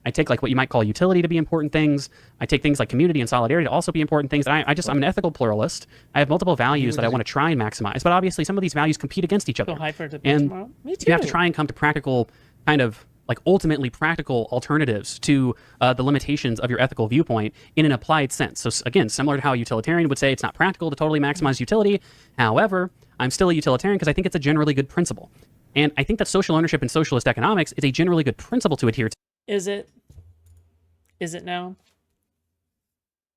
I take like what you might call utility to be important things. I take things like community and solidarity to also be important things. And I'm an ethical pluralist. I have multiple values that I want to try and maximize, but obviously some of these values compete against each other. Go hyper debate And tomorrow. Me too. you have to try and come to practical kind of like ultimately practical alternatives to the limitations of your ethical viewpoint in an applied sense. So again, similar to how a utilitarian would say it's not practical to totally maximize utility. However, I'm still a utilitarian because I think it's a generally good principle. And I think that social ownership in socialist economics is a generally good principle to adhere to. Is it? Is it now?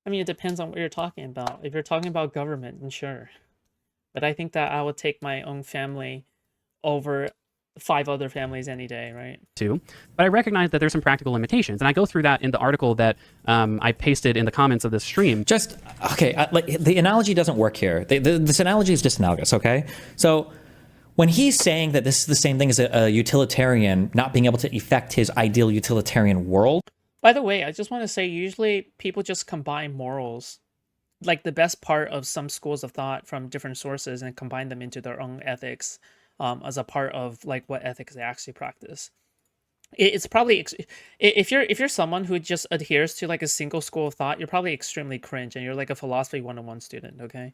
I mean, it depends on what you're talking about. If you're talking about government, then sure. But I think that I would take my own family over 5 other families any day, right? Too, but I recognize that there's some practical limitations, and I go through that in the article that I pasted in the comments of this stream. Just, okay, like the analogy doesn't work here. This analogy is just analogous, okay? So when he's saying that this is the same thing as a utilitarian not being able to effect his ideal utilitarian world. By the way, I just want to say, usually people just combine morals, like the best part of some schools of thought from different sources, and combine them into their own ethics as a part of like what ethics they actually practice. It's probably, if you're someone who just adheres to like a single school of thought, you're probably extremely cringe, and you're like a philosophy 101 student, okay?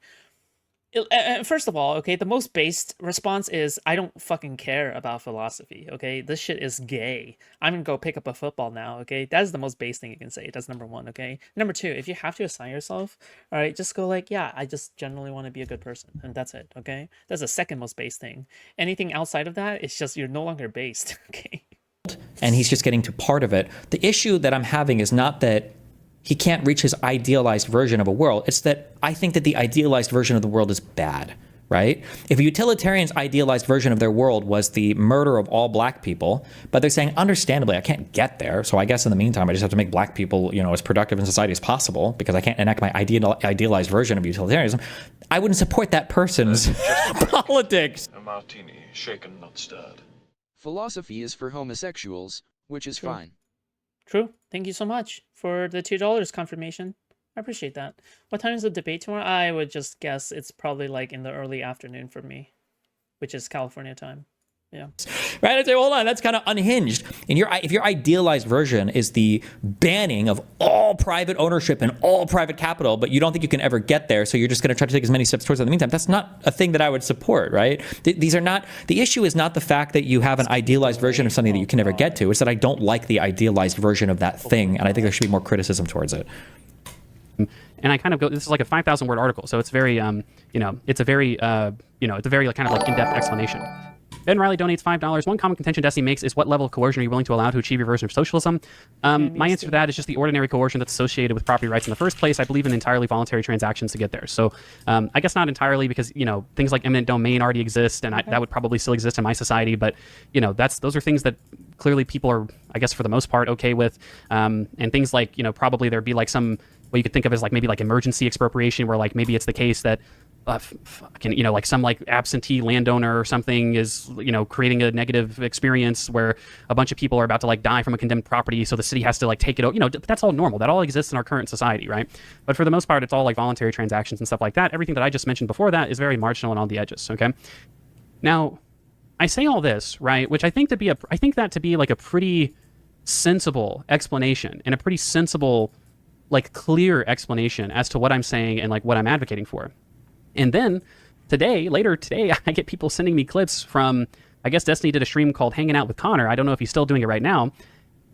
First of all, okay, the most based response is, I don't fucking care about philosophy, okay? This shit is gay. I'm gonna go pick up a football now, okay? That is the most base thing you can say. That's number one, okay? Number two, if you have to assign yourself, all right, just go like, yeah, I just generally want to be a good person, and that's it, okay? That's the second most base thing. Anything outside of that, it's just you're no longer based, okay? And he's just getting to part of it. The issue that I'm having is not that he can't reach his idealized version of a world. It's that I think that the idealized version of the world is bad, right? If a utilitarian's idealized version of their world was the murder of all black people, but they're saying, understandably, I can't get there, so I guess in the meantime, I just have to make black people, as productive in society as possible because I can't enact my idealized version of utilitarianism, I wouldn't support that person's politics. A martini, shaken, not stirred. Philosophy is for homosexuals, which is fine. True. Thank you so much for the $2 confirmation. I appreciate that. What time is the debate tomorrow? I would just guess it's probably like in the early afternoon for me, which is California time. Yeah. Right? I'd say, hold on, that's kind of unhinged. And if your idealized version is the banning of all private ownership and all private capital, but you don't think you can ever get there, so you're just going to try to take as many steps towards it in the meantime, that's not a thing that I would support, right? These are not, the issue is not the fact that you have an idealized version of something that you can never get to. It's that I don't like the idealized version of that thing, and I think there should be more criticism towards it. And I kind of go, this is like a 5,000 word article, so it's very, it's a very, it's a very kind of like in-depth explanation. Ben Riley donates $5. One common contention Destiny makes is, what level of coercion are you willing to allow to achieve your version of socialism? My answer to that is just the ordinary coercion that's associated with property rights in the first place. I believe in entirely voluntary transactions to get there. So I guess not entirely, because, things like eminent domain already exist, and that would probably still exist in my society. But, those are things that clearly people are, I guess, for the most part, okay with. And things like, probably there'd be like some, what you could think of as like maybe like emergency expropriation, where like maybe it's the case that like some like absentee landowner or something is, creating a negative experience where a bunch of people are about to like die from a condemned property, so the city has to like take it over. That's all normal. That all exists in our current society, right? But for the most part, it's all like voluntary transactions and stuff like that. Everything that I just mentioned before that is very marginal and on the edges, okay? Now, I say all this, right, which I think that to be like a pretty sensible explanation and a pretty sensible, like clear explanation as to what I'm saying and like what I'm advocating for. And then later today, I get people sending me clips from, I guess Destiny did a stream called Hanging Out with Connor. I don't know if he's still doing it right now.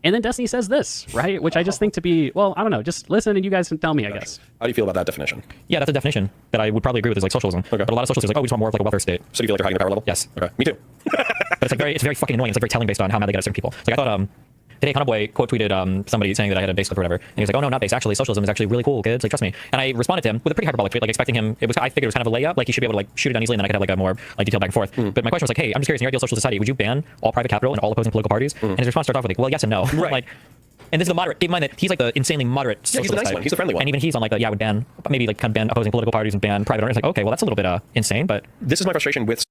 And then Destiny says this, right? Which I just think to be, well, I don't know, just listen and you guys can tell me, I guess. How do you feel about that definition? Yeah, that's a definition that I would probably agree with, is like socialism. Okay. But a lot of socialists are like, oh, we just want more of like a welfare state. So do you feel like you're hiding the power level? Yes. Okay. Me too. But it's very fucking annoying. It's like very telling based on how mad they get at certain people. It's like, I thought, today, Conboy quote tweeted somebody saying that I had a base clip or whatever, and he was like, "Oh no, not base. Actually, socialism is actually really cool, kids. Like, trust me." And I responded to him with a pretty hyperbolic tweet, like expecting him. I figured it was kind of a layup, like he should be able to like shoot it down easily, and then I could have like a more like detailed back and forth. But my question was like, "Hey, I'm just curious. In your ideal social society, would you ban all private capital and all opposing political parties?" And his response started off with like, "Well, yes and no." Right. Like, and this is the moderate. Keep in mind that he's like the insanely moderate. Yeah, he's the nice one. He's the friendly one. And even he's on like I would ban, maybe like kind of ban opposing political parties and ban private owners. Like, okay, well that's a little bit insane, but this is my frustration with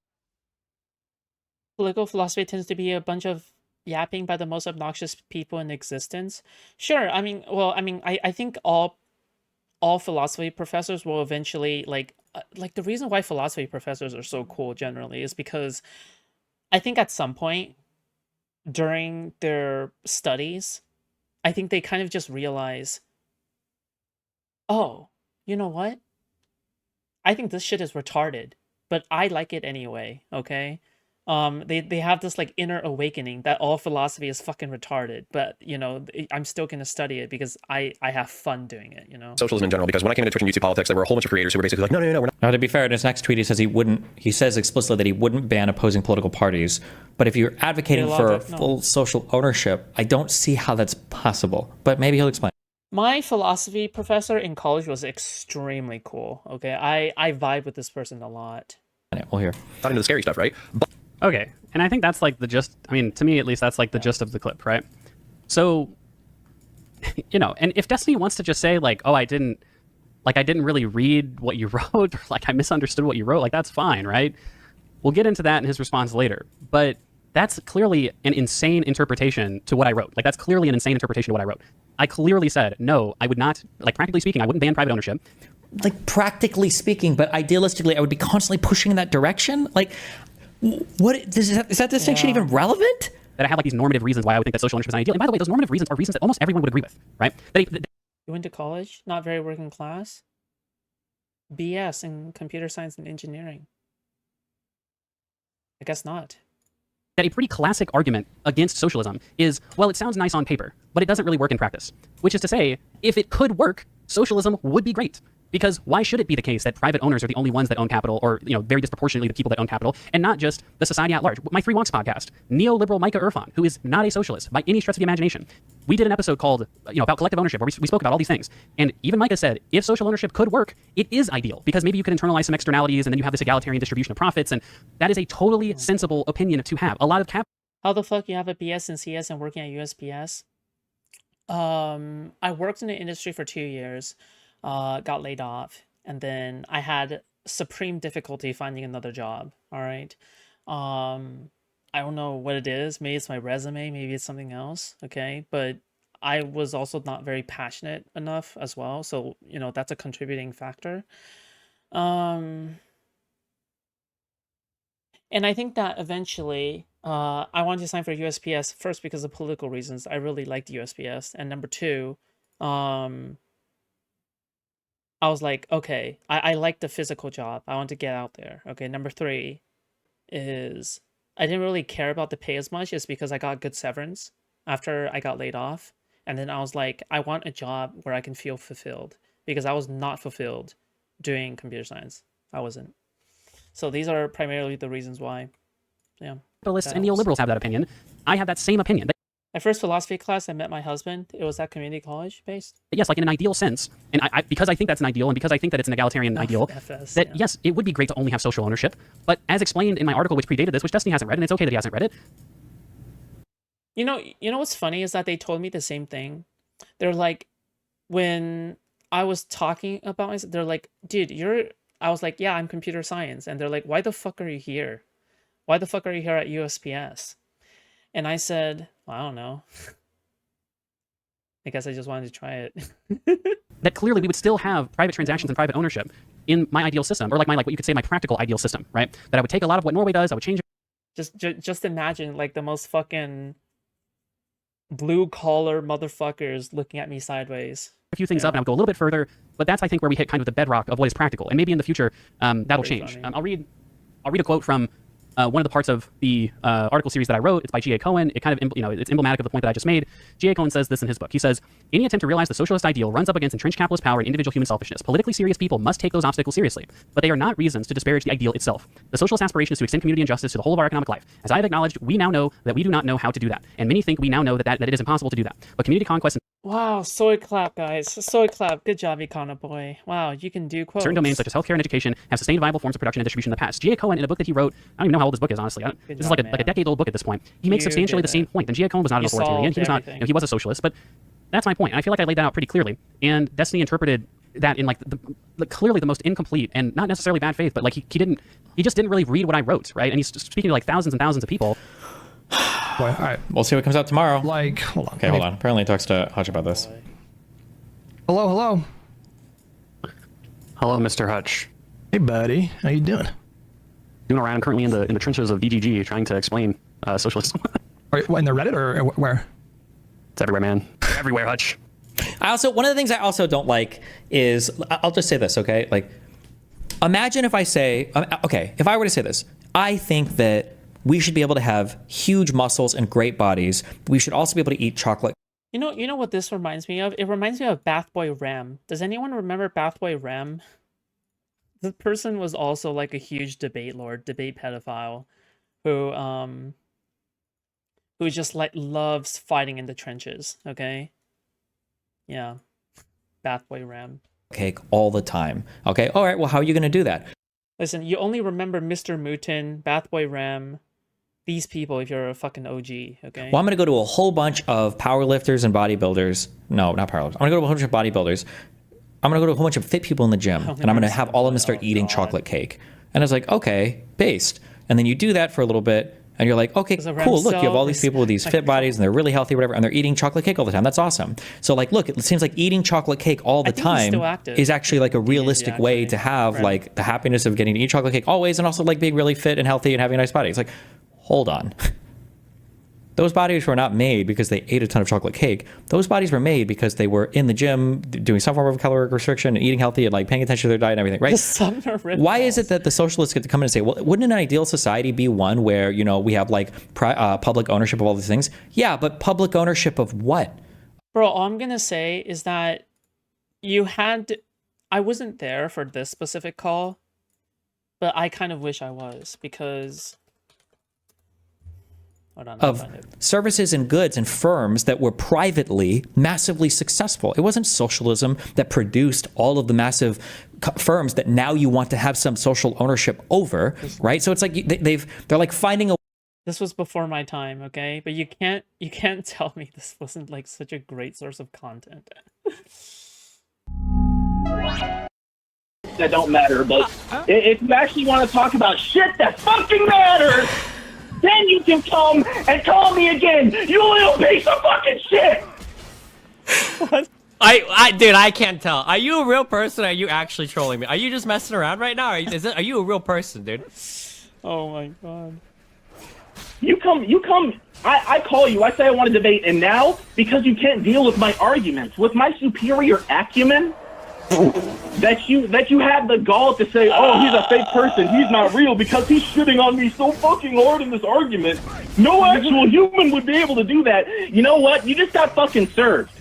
Political philosophy tends to be a bunch of yapping by the most obnoxious people in existence. Sure, I think all philosophy professors will eventually like the reason why philosophy professors are so cool generally is because I think at some point during their studies I think they kind of just realize, oh, you know what? I think this shit is retarded, but I like it anyway, okay? They have this like inner awakening that all philosophy is fucking retarded, but you know, I'm still gonna study it because I have fun doing it, you know? Socialism in general, because when I came into Twitch and YouTube politics, there were a whole bunch of creators who were basically like, no, we're not. Now, to be fair, in his next tweet, he says he says explicitly that he wouldn't ban opposing political parties. But if you're advocating for Logic, no. full social ownership, I don't see how that's possible. But maybe he'll explain. My philosophy professor in college was extremely cool, okay? I vibe with this person a lot. We'll hear. Not into the scary stuff, right? But Okay, and I think that's like the gist. I mean, to me at least, that's like the gist of the clip, right? So, you know, and if Destiny wants to just say like, oh, I didn't really read what you wrote, or like I misunderstood what you wrote, like that's fine, right? We'll get into that in his response later. But that's clearly an insane interpretation to what I wrote. Like that's clearly an insane interpretation to what I wrote. I clearly said, no, I would not, like practically speaking, I wouldn't ban private ownership. Like practically speaking, but idealistically, I would be constantly pushing in that direction. Like, what is that distinction even relevant? That I have like these normative reasons why I would think that social ownership is an ideal. And by the way, those normative reasons are reasons that almost everyone would agree with, right? You went to college, not very working class? BS in computer science and engineering. I guess not. That a pretty classic argument against socialism is, well, it sounds nice on paper, but it doesn't really work in practice. Which is to say, if it could work, socialism would be great. Because why should it be the case that private owners are the only ones that own capital, or you know, very disproportionately the people that own capital, and not just the society at large? My Three Wonks podcast, neoliberal Micah Irfan, who is not a socialist by any stretch of the imagination, we did an episode called, you know, about collective ownership, where we spoke about all these things. And even Micah said, if social ownership could work, it is ideal, because maybe you can internalize some externalities, and then you have this egalitarian distribution of profits, and that is a totally sensible opinion to have. A lot of How the fuck you have a BS in CS and working at USPS? I worked in the industry for 2 years, got laid off, and then I had supreme difficulty finding another job. All right. I don't know what it is. Maybe it's my resume, maybe it's something else. Okay. But I was also not very passionate enough as well. So, you know, that's a contributing factor. And I think that eventually I wanted to sign for USPS first because of political reasons. I really liked USPS. And number two, I was like, okay, I like the physical job. I want to get out there. Okay, number three is I didn't really care about the pay as much. It's because I got good severance after I got laid off. And then I was like, I want a job where I can feel fulfilled, because I was not fulfilled doing computer science. I wasn't. So these are primarily the reasons why. Yeah. capitalists and neoliberals have that opinion. I have that same opinion. My first philosophy class, I met my husband. It was at community college based. Yes, like in an ideal sense, and I because I think that's an ideal, and because I think that it's an egalitarian ideal, FS, that yeah. yes, it would be great to only have social ownership. But as explained in my article, which predated this, which Destiny hasn't read, and it's okay that he hasn't read it. You know what's funny is that they told me the same thing. They're like, when I was talking about myself, they're like, dude, I was like, yeah, I'm computer science. And they're like, why the fuck are you here? Why the fuck are you here at USPS? And I said, well, I don't know. I guess I just wanted to try it. That clearly we would still have private transactions and private ownership in my ideal system, or like what you could say my practical ideal system, right? That I would take a lot of what Norway does, I would change it. Just imagine like the most fucking blue collar motherfuckers looking at me sideways. A few things up, and I would go a little bit further, but that's I think where we hit kind of the bedrock of what is practical, and maybe in the future that'll Pretty change. funny. I'll read a quote from one of the parts of the article series that I wrote. It's by G.A. Cohen. It kind of it's emblematic of the point that I just made. G.A. Cohen says this in his book. He says, any attempt to realize the socialist ideal runs up against entrenched capitalist power and individual human selfishness. Politically serious people must take those obstacles seriously, but they are not reasons to disparage the ideal itself. The socialist aspiration is to extend community and justice to the whole of our economic life. As I have acknowledged, we now know that we do not know how to do that, and many think we now know that it is impossible to do that. But community conquest and Wow, soy clap, guys. Soy clap. Good job, Econo Boy. Wow, you can do quotes. certain domains such as healthcare and education have sustained viable forms of production and distribution in the past. G.A. Cohen, in a book that he wrote, I don't even know how old this book is, honestly. This is job, like a decade-old book at this point. He makes You substantially did the same it. point. And G.A. Cohen was not an You authoritarian. He was not, solved he was a socialist, but that's my point. And I feel like I laid that out pretty clearly. And Destiny interpreted that in clearly the most incomplete and not necessarily bad faith, but like he just didn't really read what I wrote, right? And he's speaking to like thousands and thousands of people. Boy, all right. We'll see what comes out tomorrow. Like, hold on. Okay, hold on. Apparently he talks to Hutch about this. Hello, hello. Hello, Mr. Hutch. Hey, buddy. How you doing? Doing around currently in the trenches of DGG, trying to explain socialism. Are you in the Reddit or where? It's everywhere, man. everywhere, Hutch. One of the things I also don't like is, I'll just say this, okay? Like, imagine if I say, okay, if I were to say this, I think that we should be able to have huge muscles and great bodies. We should also be able to eat chocolate. You know what this reminds me of? It reminds me of Bathboy Ram. Does anyone remember Bathboy Ram? The person was also like a huge debate lord, debate pedophile, who just like loves fighting in the trenches, okay? Yeah. Bathboy Ram. Cake all the time. Okay, all right, well, how are you going to do that? Listen, you only remember Mr. Mutin, Bathboy Ram, these people if you're a fucking OG, okay? Well, I'm going to go to a whole bunch of powerlifters and bodybuilders. No, not powerlifters. I'm going to go to a whole bunch of bodybuilders. I'm going to go to a whole bunch of fit people in the gym, and I'm going to have all of them start eating chocolate cake. And I was like, okay, based. And then you do that for a little bit, and you're like, okay, cool, look, you have all these people with these fit bodies, and they're really healthy, whatever, and they're eating chocolate cake all the time. That's awesome. So, like, look, it seems like eating chocolate cake all the time is actually like a realistic way to have like the happiness of getting to eat chocolate cake always, and also like being really fit and healthy and having a nice body. It's like, hold on. Those bodies were not made because they ate a ton of chocolate cake. Those bodies were made because they were in the gym doing some form of caloric restriction and eating healthy and like paying attention to their diet and everything, right? Why is it that the socialists get to come in and say, well, wouldn't an ideal society be one where, you know, we have like public ownership of all these things? Yeah, but public ownership of what? Bro, all I'm going to say is that I wasn't there for this specific call, but I kind of wish I was, because of services and goods and firms that were privately massively successful. It wasn't socialism that produced all of the massive firms that now you want to have some social ownership over, right? So it's like they're like finding a. This was before my time, okay? But you can't tell me this wasn't like such a great source of content. That don't matter, but if you actually want to talk about shit that fucking matters, then you can come and call me again, you little piece of fucking shit! What? Dude, I can't tell. Are you a real person or are you actually trolling me? Are you just messing around right now? Are you a real person, dude? Oh my god. You come, I call you, I say I want to debate, and now, because you can't deal with my arguments, with my superior acumen, that you have the gall to say, oh, he's a fake person, he's not real because he's shitting on me so fucking hard in this argument. No actual human would be able to do that. You know what? You just got fucking served.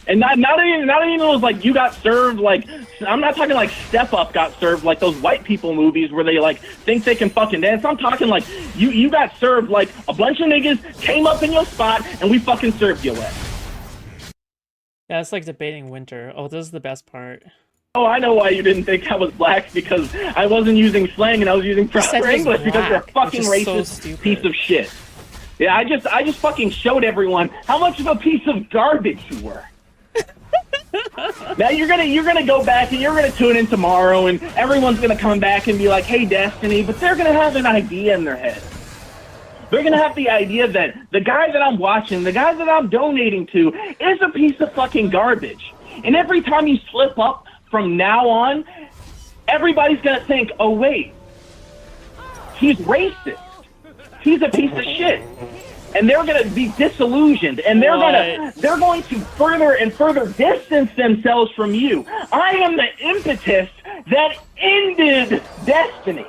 And not even was like you got served, like, I'm not talking like Step Up got served like those white people movies where they like think they can fucking dance. I'm talking like you got served like a bunch of niggas came up in your spot and we fucking served you with. Yeah, it's like debating winter. Oh, this is the best part. Oh, I know why you didn't think I was black, because I wasn't using slang and I was using proper English, because you're a fucking racist piece of shit. Yeah, I just fucking showed everyone how much of a piece of garbage you were. Now you're gonna go back and you're gonna tune in tomorrow and everyone's gonna come back and be like, hey, Destiny, but they're gonna have an idea in their head. They're going to have the idea that the guy that I'm watching, the guy that I'm donating to, is a piece of fucking garbage. And every time you slip up from now on, everybody's going to think, oh, wait, he's racist. He's a piece of shit. And they're going to be disillusioned. And they're going to further and further distance themselves from you. I am the impetus that ended Destiny.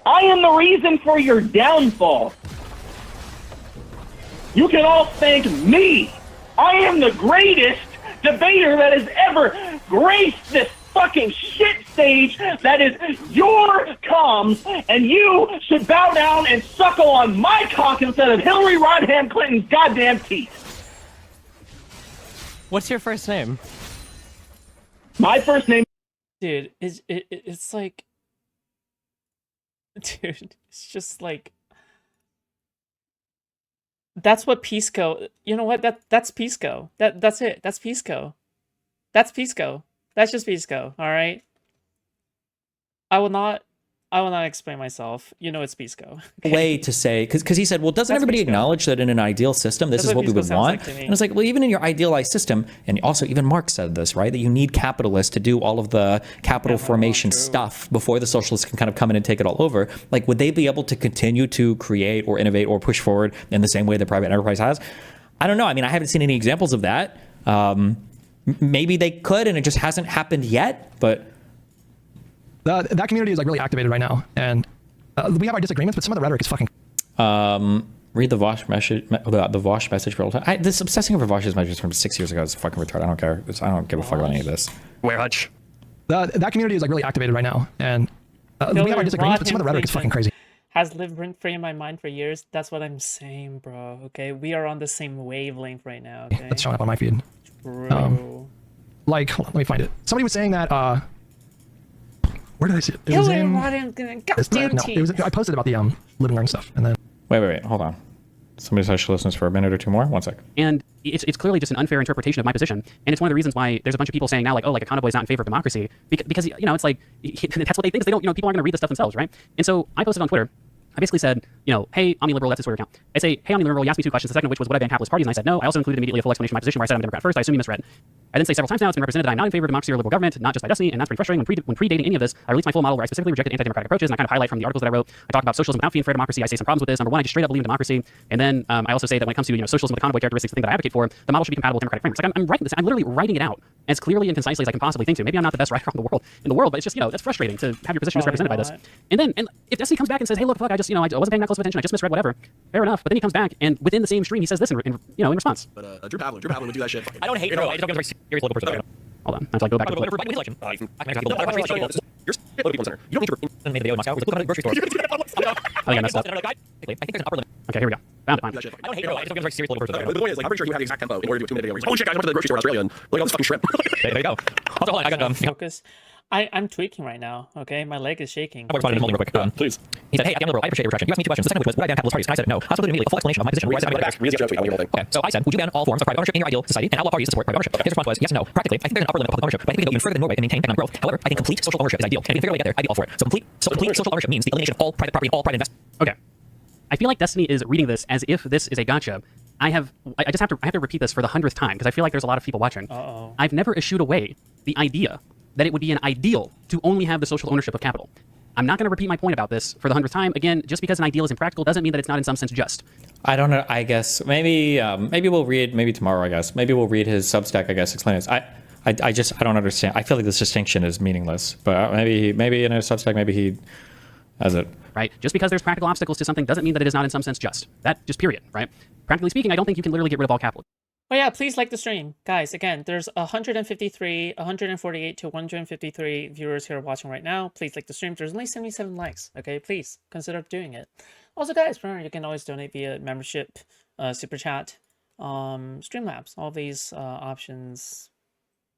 I am the reason for your downfall. You can all thank me. I am the greatest debater that has ever graced this fucking shit stage that is your comms, and you should bow down and suckle on my cock instead of Hillary Rodham Clinton's goddamn teeth. What's your first name? My first name... Dude, it's like... Dude, it's just like... That's what Pisco... You know what? That's Pisco. That's it. That's Pisco. That's Pisco. That's just Pisco, alright? I will not explain myself. You know it's Pisco. Okay? Way to say, because he said, well, doesn't everybody acknowledge that in an ideal system, this is what we would want? And it's like, well, even in your idealized system, and also even Marx said this, right? That you need capitalists to do all of the capital formation stuff before the socialists can kind of come in and take it all over. Like, would they be able to continue to create or innovate or push forward in the same way the private enterprise has? I don't know. I mean, I haven't seen any examples of that. Maybe they could, and it just hasn't happened yet. But that community is like really activated right now, and we have our disagreements, but some of the rhetoric is fucking. Read the Vosh message. The Vosh message for all time. This obsessing over Vosh's message from 6 years ago is fucking retarded. I don't care. I don't give a fuck about any of this. Where Hutch? That community is like really activated right now, and we have our disagreements, but some of the rhetoric is fucking crazy. Has lived rent-free in my mind for years. That's what I'm saying, bro. Okay, we are on the same wavelength right now. Okay, That's showing up on my feed. True. Like, hold on, let me find it. Somebody was saying that. Where did I see it? It was Hillary in. Rodham, This- goddamn no, it was. I posted about the live and learn stuff, and then. Wait. Hold on. Somebody says she listens for a minute or two more. 1 sec. And it's clearly just an unfair interpretation of my position. And it's one of the reasons why there's a bunch of people saying now, like, oh, like, a convoy is not in favor of democracy. Because you know, it's like, that's what they think is they don't, you know, people aren't going to read this stuff themselves, right? And so I posted on Twitter. I basically said, you know, hey, omni-liberal, that's his Twitter account. I say, hey, omni-liberal, you asked me 2 questions, the second of which was would I ban capitalist parties, and I said no. I also included immediately a full explanation of my position where I said I'm a Democrat first. I assume you misread. I then say several times now it's been represented that I'm not in favor of democracy or liberal government, not just by destiny, and that's pretty frustrating. When predating any of this, I released my full model where I specifically rejected anti-democratic approaches, and I kind of highlight from the articles that I wrote. I talk about socialism without fear of democracy. I say some problems with this. Number one, I just straight up believe in democracy. And then I also say that when it comes to, you know, socialism with the convoy characteristics, the thing that I advocate for, the model should be compatible with democratic frameworks. Like I'm writing this, I'm literally writing it out as clearly and concisely as I can possibly think to. Maybe I'm not the best writer in the world, but it's just, you know, that's frustrating to have your position misrepresented by this. And then if Destiny comes back and says, hey, look, fuck, I just, you know, I wasn't paying that close of attention, I just misread whatever. Fair enough. But then he comes back and within the same stream he says this in response. But Drew Pavlin would do that shit. I don't hate Drew. I just don't get a very serious political person. Hold on. I have to like go back. You're political people center. You don't need to made a video in Moscow. We're looking at a grocery store. I think I messed up. I think there's an upper limit. Okay, here we go. Found it. I don't hate Drew. I just don't get a very serious political person. But the point is, like, I'm pretty sure he would have the exact tempo in order to do a 2-minute video. Oh shit, guys, I went to the grocery store in Australia and look at all this fucking shrimp. There you go. Hold on, I got focus. I'm tweaking right now. Okay, my leg is shaking. I'll respond to him real quick. Please. He said, hey, I'm liberal. I appreciate your retraction. You asked me 2 questions. The second of which was, would I ban capitalist parties? And I said no. I also included immediately a full explanation of my position. Okay, so I said, would you ban all forms of private ownership in your ideal society and outlaw parties to support private ownership? His response was yes and no. Practically, I think there's an upper limit of public ownership, but I think we can go even further than Norway and maintain economic growth. However, I think complete social ownership is ideal. And if we can figure out a way to get there, I'd be all for it. So complete social ownership means the elimination of all private property and all private investment. Okay. I feel like Destiny is reading this as if this is a gotcha. I have to repeat this for the 100th time because I feel like there's a lot of people watching. I've never eschewed away the idea that it would be an ideal to only have the social ownership of capital. I'm not going to repeat my point about this for the 100th time. Again, just because an ideal is impractical doesn't mean that it's not in some sense just. I don't know. I guess maybe we'll read tomorrow. I guess maybe we'll read his Substack. I guess explain it. I don't understand. I feel like this distinction is meaningless. But maybe in his Substack maybe he has it. Right? Just because there's practical obstacles to something doesn't mean that it is not in some sense just. That just period. Right? Practically speaking, I don't think you can literally get rid of all capital. Oh yeah, please like the stream. Guys, again, there's 148 to 153 viewers here watching right now. Please like the stream. There's only 77 likes. Okay, please consider doing it. Also, guys, remember, you can always donate via membership, super chat, Streamlabs. All these options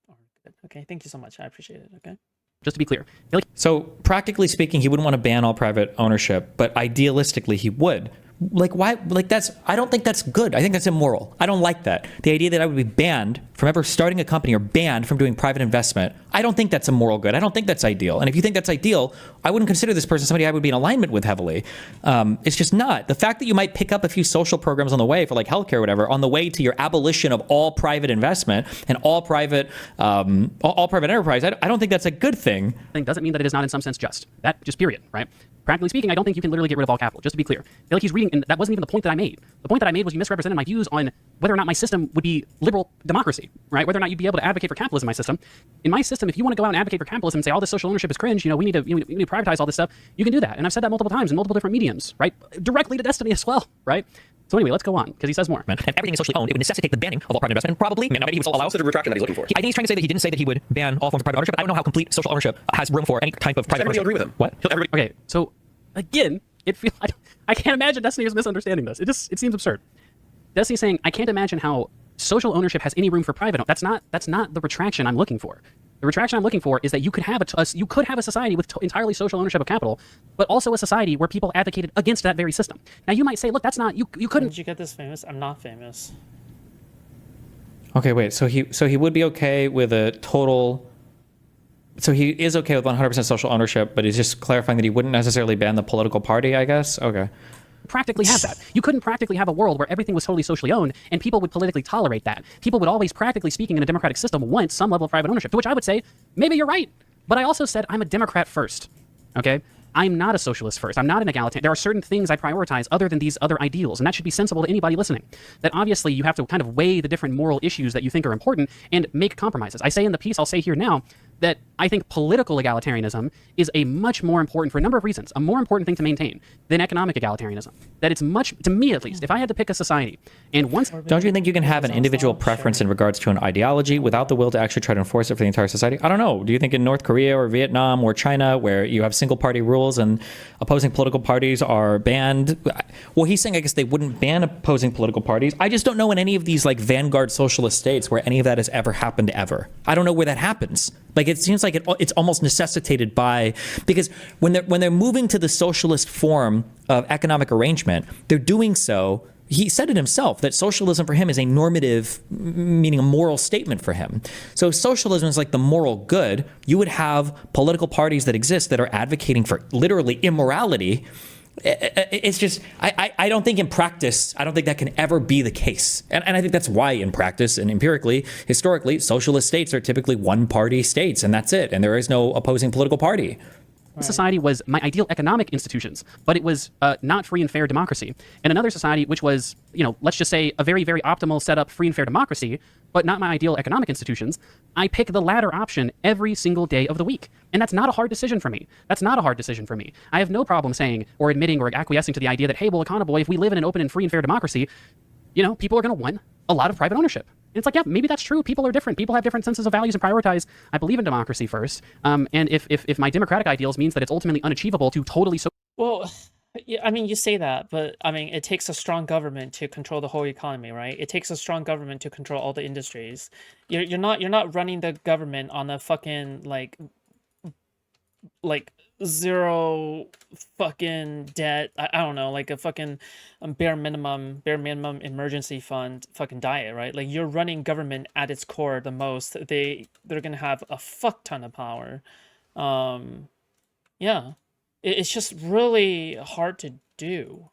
are good. Okay, thank you so much. I appreciate it. Okay. Just to be clear. So practically speaking, he wouldn't want to ban all private ownership, but idealistically he would. Like why? Like I don't think that's good. I think that's immoral. I don't like that. The idea that I would be banned from ever starting a company or banned from doing private investment, I don't think that's a moral good. I don't think that's ideal. And if you think that's ideal, I wouldn't consider this person somebody I would be in alignment with heavily. It's just not. The fact that you might pick up a few social programs on the way for like healthcare or whatever, on the way to your abolition of all private investment and all private enterprise, I don't think that's a good thing. Doesn't mean that it is not in some sense just. That just period, right? Practically speaking, I don't think you can literally get rid of all capital, just to be clear. I feel like he's reading, and that wasn't even the point that I made. The point that I made was you misrepresented my views on whether or not my system would be liberal democracy, right? Whether or not you'd be able to advocate for capitalism in my system. In my system, if you want to go out and advocate for capitalism and say all this social ownership is cringe, you know, we need to privatize all this stuff, you can do that. And I've said that multiple times in multiple different mediums, right? Directly to Destiny as well, right? So anyway, let's go on, because he says more. And everything is socially owned. It would necessitate the banning of all private investment, and probably, maybe he would allow the retraction that he's looking for. I think he's trying to say that he didn't say that he would ban all forms of private ownership, but I don't know how complete social ownership has room for any type of private ownership. Agree with him. What? Okay, so again, I can't imagine Destiny is misunderstanding this. It seems absurd. Destiny's saying, I can't imagine how social ownership has any room for private. That's not the retraction I'm looking for. The retraction I'm looking for is that you could have a society with entirely social ownership of capital, but also a society where people advocated against that very system. Now you might say, look, that's not you couldn't. Did you get this famous? I'm not famous. Okay, wait. So he would be okay with a total. So he is okay with 100% social ownership, but he's just clarifying that he wouldn't necessarily ban the political party, I guess? Okay. Practically have that. You couldn't practically have a world where everything was totally socially owned and people would politically tolerate that. People would always, practically speaking, in a democratic system, want some level of private ownership, to which I would say, maybe you're right. But I also said I'm a Democrat first, okay? I'm not a socialist first. I'm not an egalitarian. There are certain things I prioritize other than these other ideals, and that should be sensible to anybody listening. That obviously you have to kind of weigh the different moral issues that you think are important and make compromises. I say in the piece, I'll say here now, that I think political egalitarianism is a much more important, for a number of reasons, a more important thing to maintain than economic egalitarianism. That it's much, to me at least, if I had to pick a society, and once... Don't you think you can have an individual preference in regards to an ideology without the will to actually try to enforce it for the entire society? I don't know. Do you think in North Korea or Vietnam or China, where you have single party rules and opposing political parties are banned? Well, he's saying I guess they wouldn't ban opposing political parties. I just don't know in any of these like vanguard socialist states where any of that has ever happened ever. I don't know where that happens. Like it seems like it's almost necessitated by, because when they're moving to the socialist form of economic arrangement, they're doing so. He said it himself that socialism for him is a normative, meaning a moral statement for him. So socialism is like the moral good. You would have political parties that exist that are advocating for literally immorality. It's just, I don't think in practice, I don't think that can ever be the case. And I think that's why in practice and empirically, historically, socialist states are typically one-party states, and that's it. And there is no opposing political party. Society was my ideal economic institutions, but it was not free and fair democracy. And another society which was, let's just say a very, very optimal setup, free and fair democracy, but not my ideal economic institutions, I pick the latter option every single day of the week. And that's not a hard decision for me. That's not a hard decision for me. I have no problem saying or admitting or acquiescing to the idea that, hey, well, Econoboy, if we live in an open and free and fair democracy, people are going to want a lot of private ownership. And it's like, yeah, maybe that's true. People are different. People have different senses of values and prioritize. I believe in democracy first. And if my democratic ideals means that it's ultimately unachievable to totally... Well, yeah, I mean, you say that, but I mean, it takes a strong government to control the whole economy, right? It takes a strong government to control all the industries. You're not running the government on a fucking like zero fucking debt. I don't know, like a fucking bare minimum emergency fund fucking diet, right? Like you're running government at its core the most. They're gonna have a fuck ton of power. Yeah. It's just really hard to do,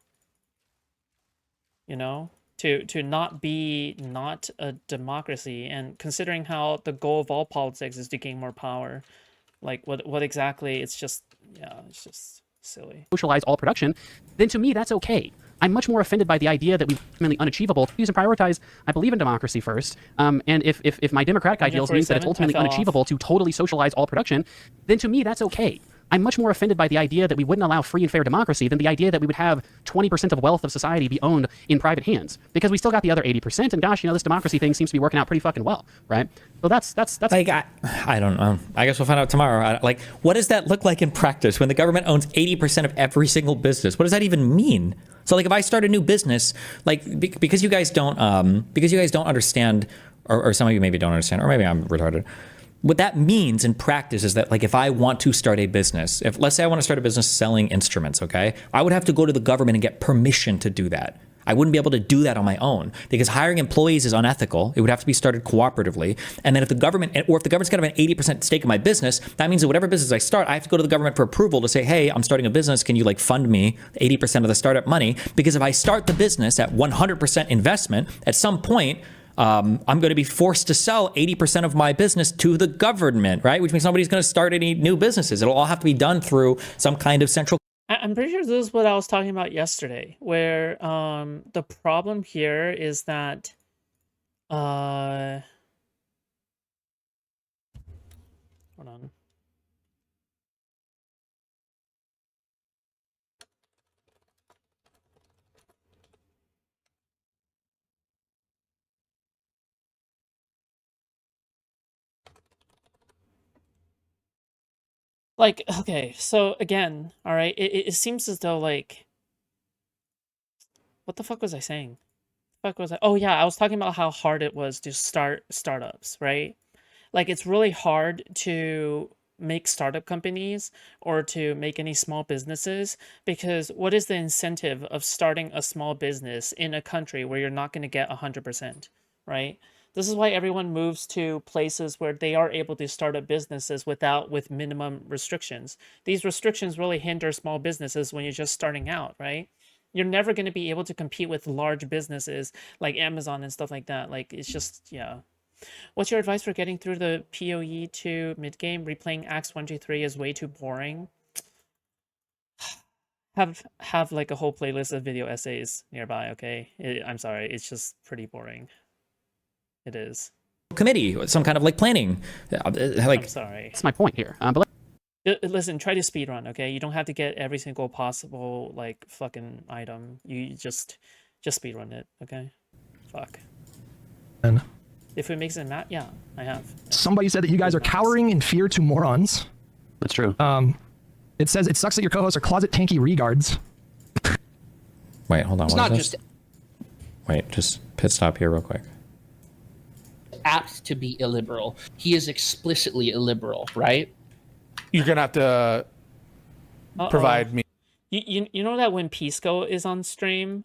to not be not a democracy, and considering how the goal of all politics is to gain more power, like what exactly, it's just silly. Socialize all production, then to me that's okay. I'm much more offended by the idea that we ultimately unachievable to use and prioritize. I believe in democracy first, and if my democratic ideals means that it's ultimately unachievable to totally socialize all production, then to me that's okay. I'm much more offended by the idea that we wouldn't allow free and fair democracy than the idea that we would have 20% of wealth of society be owned in private hands, because we still got the other 80%. And gosh, this democracy thing seems to be working out pretty fucking well, right? So that's like, I don't know. I guess we'll find out tomorrow. Like, what does that look like in practice when the government owns 80% of every single business? What does that even mean? So like, if I start a new business, like because you guys don't understand, or some of you maybe don't understand, or maybe I'm retarded. What that means in practice is that, like, if I want to start a business, let's say I want to start a business selling instruments, okay? I would have to go to the government and get permission to do that. I wouldn't be able to do that on my own because hiring employees is unethical. It would have to be started cooperatively. And then if the government's got an 80% stake in my business, that means that whatever business I start, I have to go to the government for approval to say, hey, I'm starting a business. Can you fund me 80% of the startup money? Because if I start the business at 100% investment, at some point, I'm going to be forced to sell 80% of my business to the government, right? Which means nobody's going to start any new businesses. It'll all have to be done through some kind of central. I'm pretty sure this is what I was talking about yesterday, where the problem here is that hold on. Okay, so again, all right, it seems as though what the fuck was I saying? Oh yeah, I was talking about how hard it was to start startups, right? Like it's really hard to make startup companies or to make any small businesses, because what is the incentive of starting a small business in a country where you're not going to get 100%, right? This is why everyone moves to places where they are able to start up businesses with minimum restrictions. These restrictions really hinder small businesses when you're just starting out, right? You're never going to be able to compete with large businesses like Amazon and stuff like that. Like, it's just, yeah. What's your advice for getting through the PoE to mid-game? Replaying Acts 1, 2, 3 is way too boring. have like a whole playlist of video essays nearby. Okay, I'm sorry, it's just pretty boring. It is. Committee, some kind of like planning. I'm sorry. That's my point here. But Listen, try to speedrun, okay? You don't have to get every single possible like fucking item. You just speedrun it, okay? Fuck. And If it makes it map, yeah, I have. somebody said that you guys are cowering in fear to morons. That's true. It says it sucks that your co-hosts are closet tanky regards. Wait, hold on. It's what not is just this? Wait, just pit stop here real quick. apt to be illiberal. He is explicitly illiberal, right? You're gonna have to provide me. You know that when Pisco is on stream,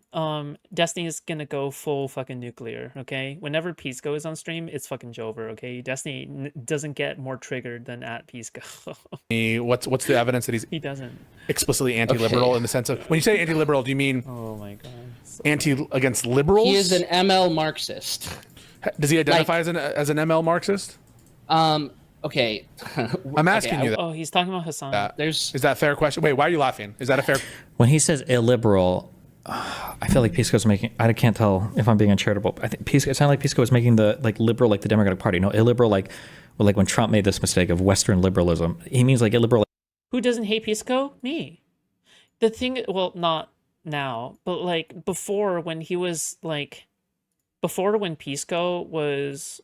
Destiny is gonna go full fucking nuclear, okay? Whenever Pisco is on stream, it's fucking Jover, okay? Destiny doesn't get more triggered than at Pisco. What's the evidence that he doesn't explicitly anti-liberal in the sense of when you say anti-liberal, do you mean oh my god, anti against liberals? He is an ML Marxist. Does he identify as an ML Marxist? Okay. I'm asking you that. Oh, he's talking about Hassan. Is that a fair question? Wait, why are you laughing? Is that a fair? When he says illiberal, I feel like Pisco's making. I can't tell if I'm being uncharitable. I think Pisco. It sounded like Pisco was making the like liberal, like the Democratic Party. No, illiberal, like when Trump made this mistake of Western liberalism. He means like illiberal. Who doesn't hate Pisco? Me. The thing, well, not now, but like before when he was like, before when Pisco was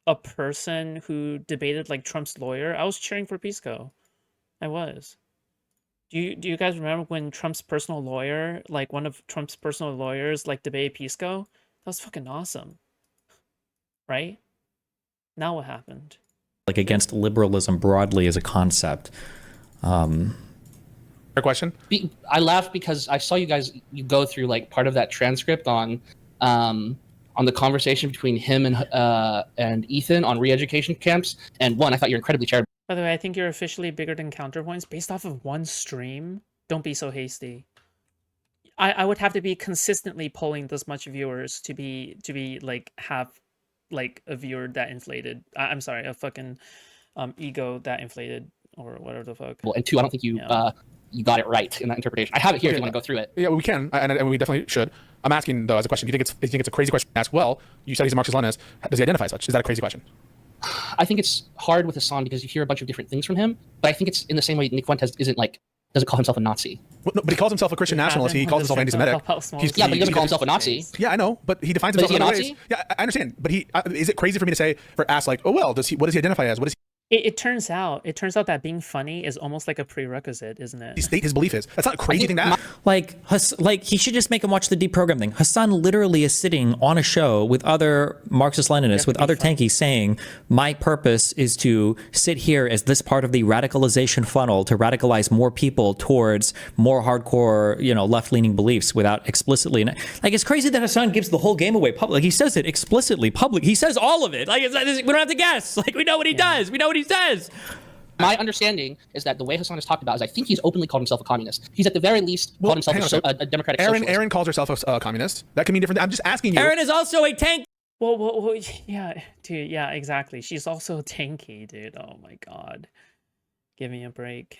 a person who debated like Trump's lawyer, I was cheering for Pisco. I was. Do you guys remember when Trump's personal lawyer, like one of Trump's personal lawyers, like debated Pisco? That was fucking awesome. Right? Now what happened? Like against liberalism broadly as a concept. Fair question. I laughed because I saw you go through like part of that transcript on the conversation between him and Ethan on re-education camps, and one, I thought you're incredibly charitable. By the way, I think you're officially bigger than Counterpoints based off of one stream. Don't be so hasty. I would have to be consistently pulling this much viewers to be like have like a viewer that inflated. I'm sorry, a fucking ego that inflated or whatever the fuck. And two, I don't think you got it right in that interpretation. I have it here if you want to go through it. Yeah, we can, and we definitely should. I'm asking though as a question. Do you think it's a crazy question to ask? Well, you said he's a Marxist-Leninist. Does he identify as such? Is that a crazy question? I think it's hard with Hassan because you hear a bunch of different things from him, but I think it's in the same way Nick Fuentes doesn't call himself a Nazi. Well, no, but he calls himself a Christian nationalist. He calls himself anti-Semitic. But he doesn't call himself a Nazi. Yeah, I know, but he defines himself in other ways. Yeah, I understand. But is it crazy for me to say ask like, oh well, what does he identify as? What is he? It turns out that being funny is almost like a prerequisite, isn't it? He state his belief is. That's not a crazy thing to ask. Like he should just make him watch the deprogram thing. Hassan literally is sitting on a show with other Marxist-Leninists, with other tankies saying, my purpose is to sit here as this part of the radicalization funnel to radicalize more people towards more hardcore, left-leaning beliefs without explicitly. Like, it's crazy that Hassan gives the whole game away public. Like, he says it explicitly public. He says all of it. Like, we don't have to guess. Like, we know what he does. We know what he says. My understanding is that the way Hassan has talked about is I think he's openly called himself a communist. He's at the very least called himself a democratic socialist. Aaron calls herself a communist. That can mean different. I'm just asking you. Aaron is also a tank. Well, yeah, dude, yeah, exactly. She's also tanky, dude. Oh my god. Give me a break.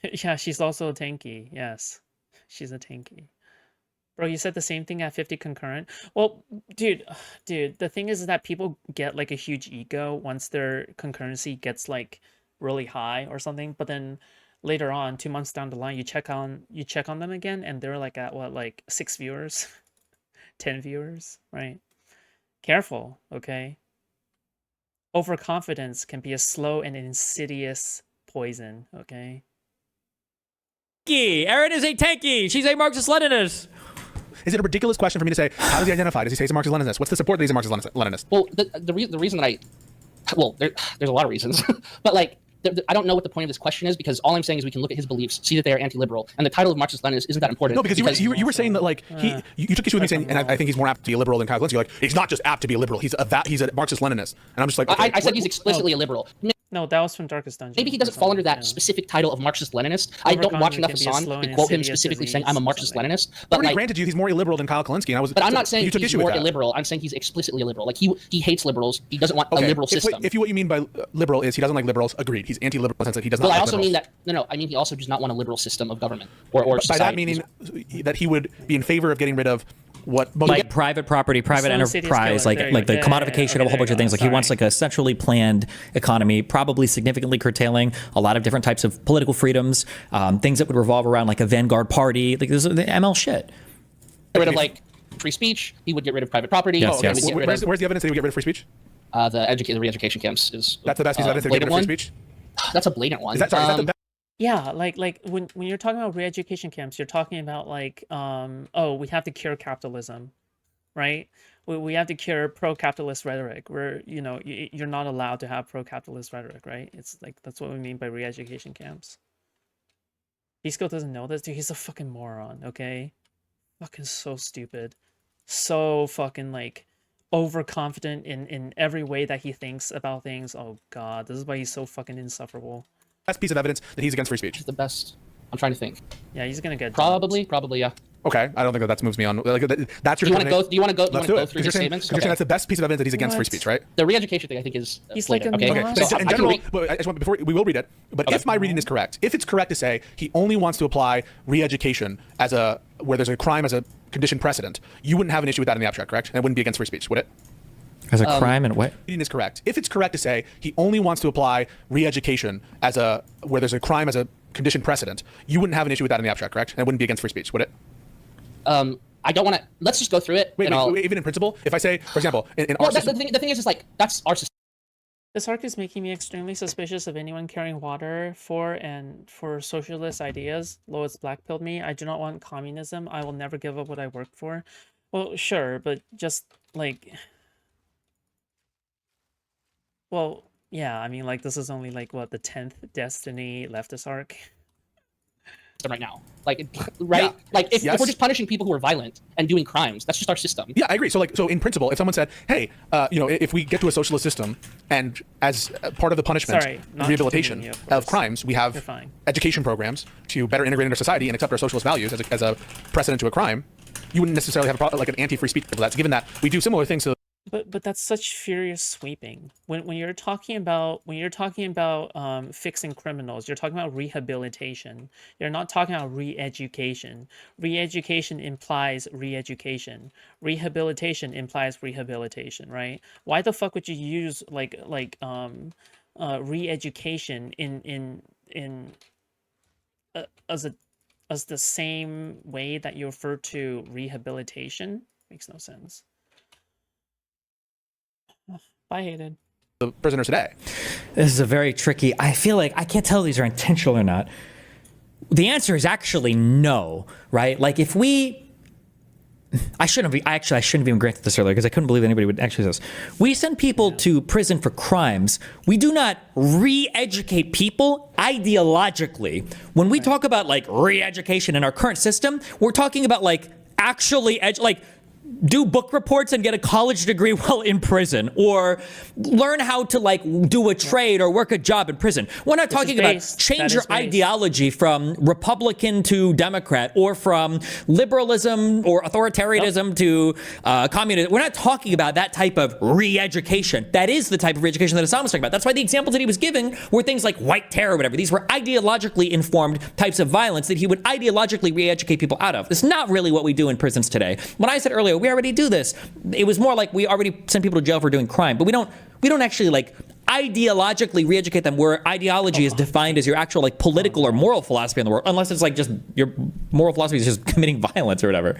Yeah, she's also tanky. Yes. She's a tanky. Bro, you said the same thing at 50 concurrent. Well, dude, the thing is that people get like a huge ego once their concurrency gets like really high or something, but then later on 2 months down the line you check on them again and they're like at what, like 6 viewers 10 viewers, right? Careful, okay? Overconfidence can be a slow and insidious poison, okay? Erin is a tanky. She's a Marxist-Leninist. Is it a ridiculous question for me to say, how does he identify? Does he say he's a Marxist-Leninist? What's the support that he's a Marxist-Leninist? Well, the reason that there's a lot of reasons, but like, I don't know what the point of this question is because all I'm saying is we can look at his beliefs, see that they are anti-liberal, and the title of Marxist-Leninist isn't that important. No, because you were saying that like you took issue with me saying, and I think he's more apt to be a liberal than Kyle Kulinski. You're like, he's not just apt to be a liberal, he's a Marxist-Leninist, and I'm just like, okay, I said he's explicitly a liberal. No, that was from Darkest Dungeon. Maybe he doesn't fall under that specific title of Marxist-Leninist. I don't watch enough Hassan to quote him specifically saying I'm a Marxist-Leninist. I But already like, granted you he's more illiberal than Kyle Kalinske. And I was, but I'm not saying you took he's issue with more that. illiberal. I'm saying he's explicitly illiberal. Like he hates liberals. He doesn't want a liberal system. If what you mean by liberal is he doesn't like liberals, agreed. He's anti-liberal in the sense that he does not Well, I like also liberals. mean that I mean he also does not want a liberal system of government or By society. that meaning that he would be in favor of getting rid of what most like private property, private enterprise, like the commodification of a whole bunch of things. Like he wants like a centrally planned economy, probably significantly curtailing a lot of different types of political freedoms, things that would revolve around like a vanguard party. Like this is the ML shit. Get rid of like free speech. He would get rid of private property. Yes, yes. Where's the evidence that he would get rid of free speech? The re-education camps is That's the best piece of evidence that he would get rid of free speech. That's a blatant one. Is that the best? Yeah, like when you're talking about re-education camps, you're talking about like oh, we have to cure capitalism, right? We have to cure pro-capitalist rhetoric. Where you're not allowed to have pro-capitalist rhetoric, right? It's like that's what we mean by re-education camps. Bisco doesn't know this, dude. He's a fucking moron. Okay, fucking so stupid, so fucking like overconfident in every way that he thinks about things. Oh god, this is why he's so fucking insufferable. Best piece of evidence that he's against free speech. He's the best. I'm trying to think. Yeah, he's gonna get probably, yeah. Okay, I don't think that moves me on. Like, that's your. Do you want to go through his statements? You're saying that's the best piece of evidence that he's against free speech, right? The re-education thing, I think, is he's blatant. like a okay. moron. So in general, but I just want before we will read it. But if my reading is correct, if it's correct to say he only wants to apply re-education as where there's a crime as a conditioned precedent, you wouldn't have an issue with that in the abstract, correct? And it wouldn't be against free speech, would it? As a crime and what? Reading is correct. If it's correct to say he only wants to apply re-education as where there's a crime as a conditioned precedent, you wouldn't have an issue with that in the abstract, correct? And it wouldn't be against free speech, would it? I don't want to. Let's just go through it. Wait, even in principle, if I say, for example, in well, our system, the thing is like that's our system. This arc is making me extremely suspicious of anyone carrying water for socialist ideas. Lois blackpilled me. I do not want communism. I will never give up what I worked for. Well, sure, but just like, well, yeah. I mean, like this is only like what the 10th Destiny leftist arc. Right now, like, right? Yeah. Like, if Yes. we're just punishing people who are violent and doing crimes, that's just our system. yeah, I agree. So in principle, if someone said, hey, if we get to a socialist system and as part of the punishment, Sorry, not rehabilitation continuing you, of crimes, we You're have fine. education programs to better integrate into society and accept our socialist values as a precedent to a crime, you wouldn't necessarily have a problem like an anti-free speech for that. Given that we do similar things to. But that's such furious sweeping. When you're talking about fixing criminals, you're talking about rehabilitation. You're not talking about re-education. Re-education implies re-education. Rehabilitation implies rehabilitation, right? Why the fuck would you use re-education as the same way that you refer to rehabilitation? Makes no sense. Bye, Hayden. The prisoners today. This is a very tricky. I feel like I can't tell if these are intentional or not. The answer is actually no, right? Like if I shouldn't have even granted this earlier because I couldn't believe anybody would actually do this. We send people to prison for crimes. We do not re-educate people ideologically. When we talk about like re-education in our current system, we're talking about like actually do book reports and get a college degree while in prison, or learn how to like do a trade or work a job in prison. We're not talking about change your ideology from Republican to Democrat, or from liberalism or authoritarianism to communism. We're not talking about that type of re-education. That is the type of re-education that Hassan was talking about. That's why the examples that he was giving were things like white terror or whatever. These were ideologically informed types of violence that he would ideologically re-educate people out of. It's not really what we do in prisons today. When I said earlier, we already do this, it was more like we already send people to jail for doing crime, but we don't actually like ideologically re-educate them where ideology is defined as your actual like political or moral philosophy in the world, unless it's like just your moral philosophy is just committing violence or whatever.